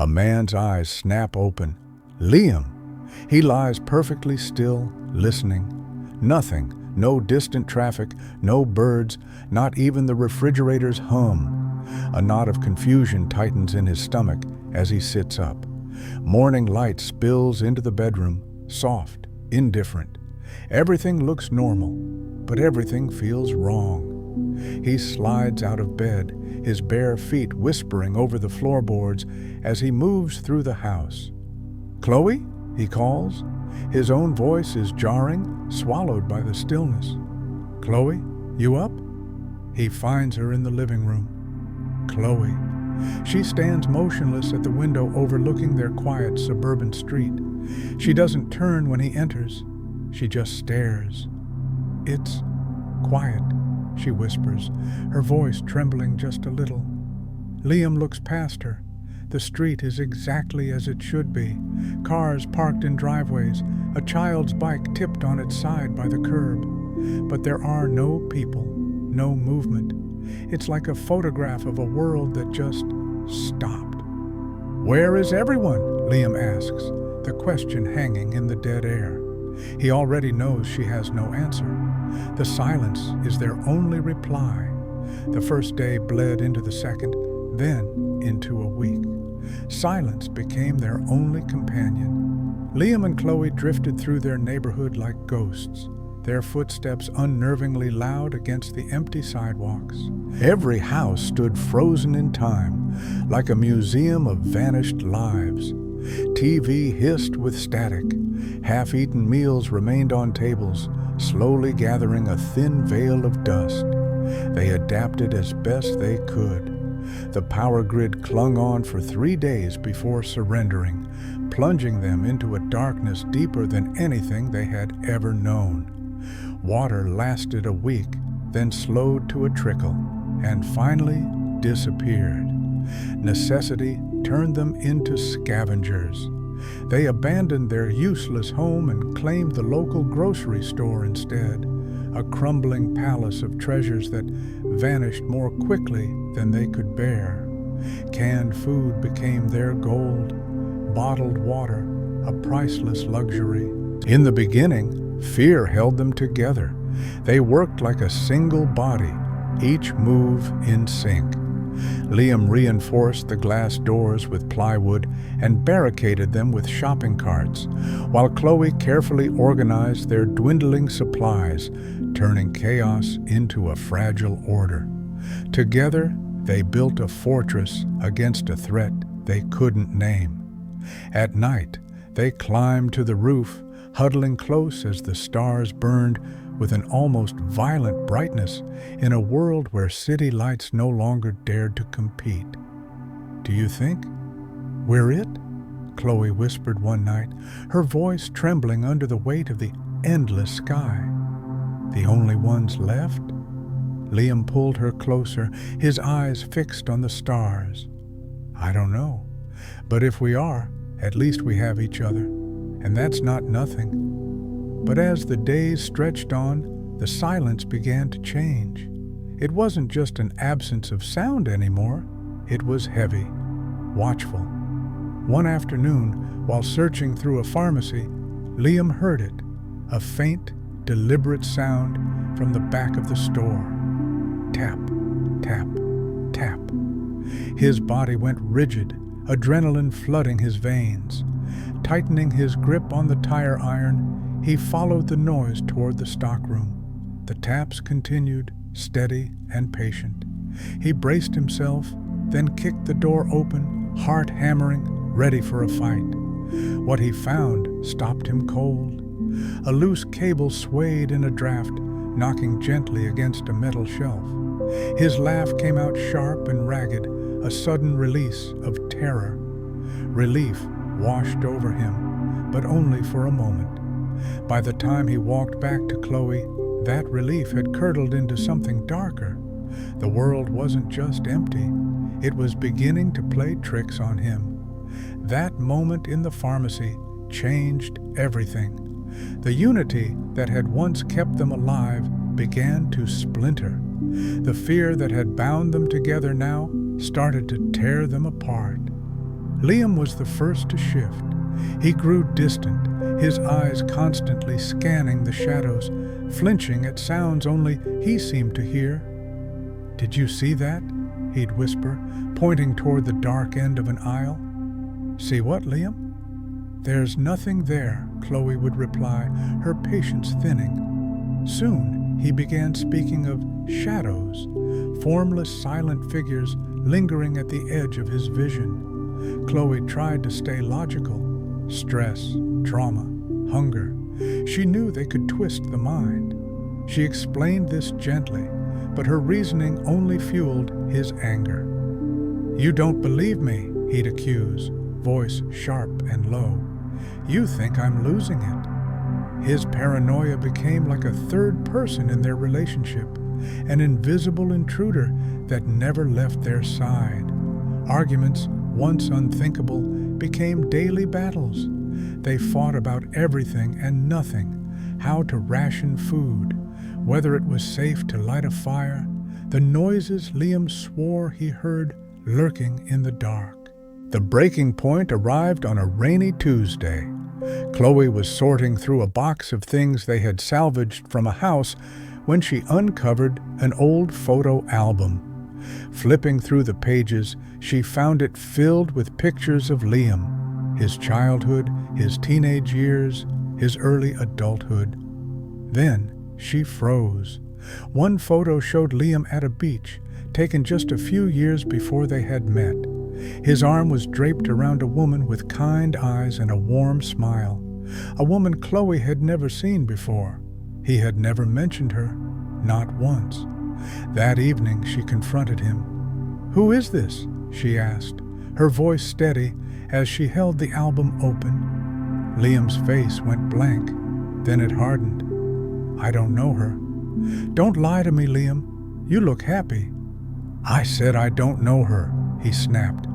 A man's eyes snap open. Liam! He lies perfectly still, listening. Nothing, no distant traffic, no birds, not even the refrigerator's hum. A knot of confusion tightens in his stomach as he sits up. Morning light spills into the bedroom, soft, indifferent. Everything looks normal, but everything feels wrong. He slides out of bed, his bare feet whispering over the floorboards as he moves through the house. "Chloe?" he calls. His own voice is jarring, swallowed by the stillness. "Chloe, you up?" He finds her in the living room. Chloe. She stands motionless at the window overlooking their quiet suburban street. She doesn't turn when he enters. She just stares. "It's quiet," she whispers, her voice trembling just a little. Liam looks past her. The street is exactly as it should be. Cars parked in driveways, a child's bike tipped on its side by the curb. But there are no people, no movement. It's like a photograph of a world that just stopped. "Where is everyone?" Liam asks, the question hanging in the dead air. He already knows she has no answer. The silence is their only reply. The first day bled into the second, then into a week. Silence became their only companion. Liam and Chloe drifted through their neighborhood like ghosts, their footsteps unnervingly loud against the empty sidewalks. Every house stood frozen in time, like a museum of vanished lives. TV hissed with static. Half-eaten meals remained on tables, slowly gathering a thin veil of dust. They adapted as best they could. The power grid clung on for 3 days before surrendering, plunging them into a darkness deeper than anything they had ever known. Water lasted a week, then slowed to a trickle, and finally disappeared. Necessity turned them into scavengers. They abandoned their useless home and claimed the local grocery store instead, a crumbling palace of treasures that vanished more quickly than they could bear. Canned food became their gold, bottled water a priceless luxury. In the beginning, fear held them together. They worked like a single body, each move in sync. Liam reinforced the glass doors with plywood and barricaded them with shopping carts, while Chloe carefully organized their dwindling supplies, turning chaos into a fragile order. Together, they built a fortress against a threat they couldn't name. At night, they climbed to the roof, huddling close as the stars burned with an almost violent brightness in a world where city lights no longer dared to compete. "Do you think we're it?" Chloe whispered one night, her voice trembling under the weight of the endless sky. "The only ones left?" Liam pulled her closer, his eyes fixed on the stars. "I don't know, but if we are, at least we have each other, and that's not nothing." But as the days stretched on, the silence began to change. It wasn't just an absence of sound anymore. It was heavy, watchful. One afternoon, while searching through a pharmacy, Liam heard it, a faint, deliberate sound from the back of the store. Tap, tap, tap. His body went rigid, adrenaline flooding his veins. Tightening his grip on the tire iron, he followed the noise toward the stockroom. The taps continued, steady and patient. He braced himself, then kicked the door open, heart hammering, ready for a fight. What he found stopped him cold. A loose cable swayed in a draft, knocking gently against a metal shelf. His laugh came out sharp and ragged, a sudden release of terror. Relief washed over him, but only for a moment. By the time he walked back to Chloe, that relief had curdled into something darker. The world wasn't just empty, it was beginning to play tricks on him. That moment in the pharmacy changed everything. The unity that had once kept them alive began to splinter. The fear that had bound them together now started to tear them apart. Liam was the first to shift. He grew distant, his eyes constantly scanning the shadows, flinching at sounds only he seemed to hear. "Did you see that?" he'd whisper, pointing toward the dark end of an aisle. "See what, Liam?" "There's nothing there," Chloe would reply, her patience thinning. Soon he began speaking of shadows, formless silent figures lingering at the edge of his vision. Chloe tried to stay logical. Stress, trauma, hunger. She knew they could twist the mind. She explained this gently, but her reasoning only fueled his anger. "You don't believe me," he'd accuse, voice sharp and low. "You think I'm losing it." His paranoia became like a third person in their relationship, an invisible intruder that never left their side. Arguments, once unthinkable, became daily battles. They fought about everything and nothing: how to ration food, whether it was safe to light a fire, the noises Liam swore he heard lurking in the dark. The breaking point arrived on a rainy Tuesday. Chloe was sorting through a box of things they had salvaged from a house when she uncovered an old photo album. Flipping through the pages, she found it filled with pictures of Liam, his childhood, his teenage years, his early adulthood. Then she froze. One photo showed Liam at a beach, taken just a few years before they had met. His arm was draped around a woman with kind eyes and a warm smile, a woman Chloe had never seen before. He had never mentioned her, not once. That evening she confronted him. "Who is this?" she asked, her voice steady as she held the album open. Liam's face went blank, then it hardened. "I don't know her." "Don't lie to me, Liam. You look happy." "I said I don't know her," he snapped.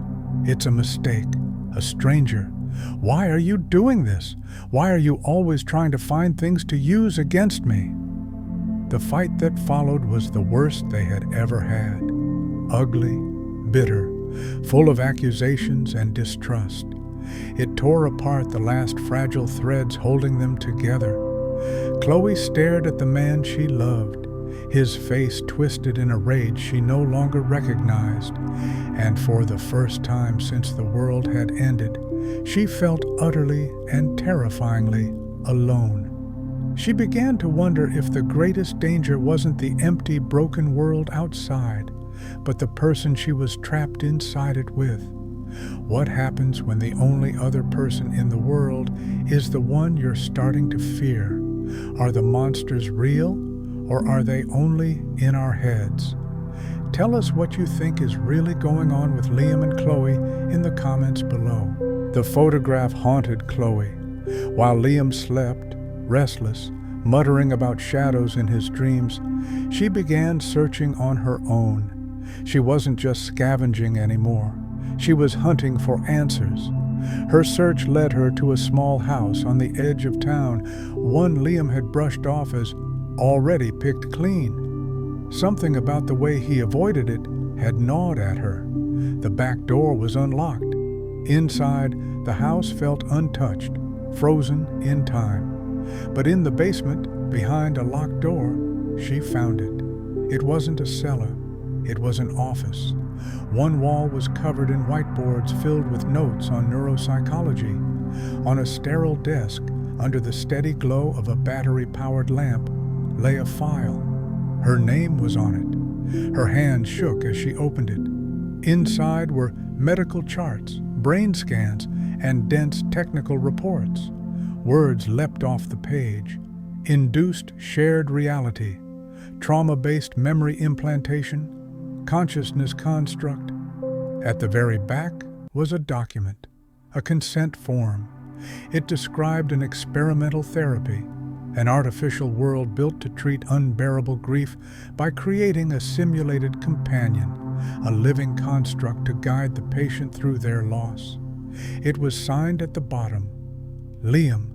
"It's a mistake, a stranger. Why are you doing this? Why are you always trying to find things to use against me?" The fight that followed was the worst they had ever had. Ugly, bitter, full of accusations and distrust. It tore apart the last fragile threads holding them together. Chloe stared at the man she loved, his face twisted in a rage she no longer recognized, and for the first time since the world had ended, she felt utterly and terrifyingly alone. She began to wonder if the greatest danger wasn't the empty, broken world outside, but the person she was trapped inside it with. What happens when the only other person in the world is the one you're starting to fear? Are the monsters real, or are they only in our heads? Tell us what you think is really going on with Liam and Chloe in the comments below. The photograph haunted Chloe. While Liam slept, restless, muttering about shadows in his dreams, she began searching on her own. She wasn't just scavenging anymore. She was hunting for answers. Her search led her to a small house on the edge of town, one Liam had brushed off as already picked clean. Something about the way he avoided it had gnawed at her. The back door was unlocked. Inside, the house felt untouched, frozen in time. But in the basement, behind a locked door, she found it. It wasn't a cellar. It was an office. One wall was covered in whiteboards filled with notes on neuropsychology. On a sterile desk, under the steady glow of a battery-powered lamp, lay a file. Her name was on it. Her hand shook as she opened it. Inside were medical charts, brain scans, and dense technical reports. Words leapt off the page. Induced shared reality, trauma-based memory implantation, consciousness construct. At the very back was a document, a consent form. It described an experimental therapy, an artificial world built to treat unbearable grief by creating a simulated companion, a living construct to guide the patient through their loss. It was signed at the bottom, Liam.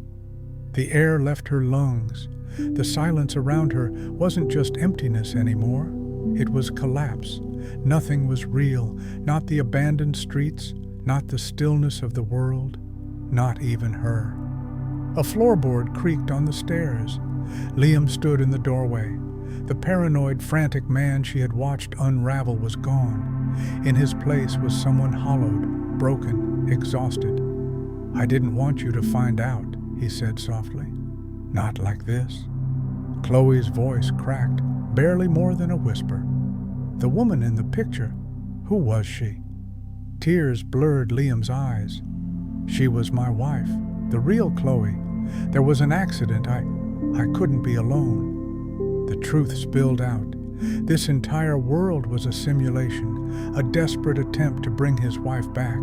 The air left her lungs. The silence around her wasn't just emptiness anymore. It was collapse. Nothing was real, not the abandoned streets, not the stillness of the world, not even her. A floorboard creaked on the stairs. Liam stood in the doorway. The paranoid, frantic man she had watched unravel was gone. In his place was someone hollowed, broken, exhausted. "I didn't want you to find out," he said softly. "Not like this." Chloe's voice cracked, barely more than a whisper. The woman in the picture, who was she? Tears blurred Liam's eyes. "She was my wife, the real Chloe. There was an accident. I couldn't be alone." The truth spilled out. This entire world was a simulation, a desperate attempt to bring his wife back,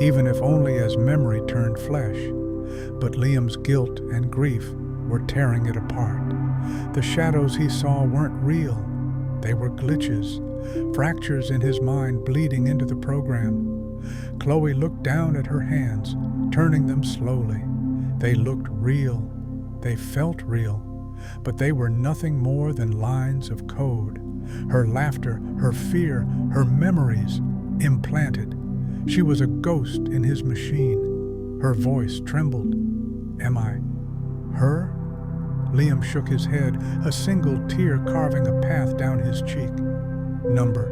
even if only as memory turned flesh. But Liam's guilt and grief were tearing it apart. The shadows he saw weren't real. They were glitches, fractures in his mind bleeding into the program. Chloe looked down at her hands, turning them slowly. They looked real. They felt real. But they were nothing more than lines of code. Her laughter, her fear, her memories, implanted. She was a ghost in his machine. Her voice trembled. "Am I her?" Liam shook his head, a single tear carving a path down his cheek. "Number,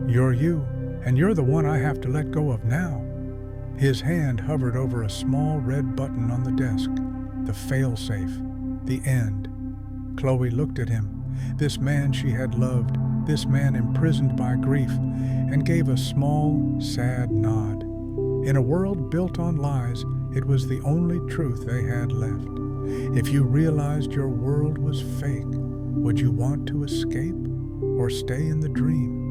you're you, and you're the one I have to let go of now." His hand hovered over a small red button on the desk. The fail-safe. The end. Chloe looked at him, this man she had loved, this man imprisoned by grief, and gave a small, sad nod. In a world built on lies, it was the only truth they had left. If you realized your world was fake, would you want to escape or stay in the dream?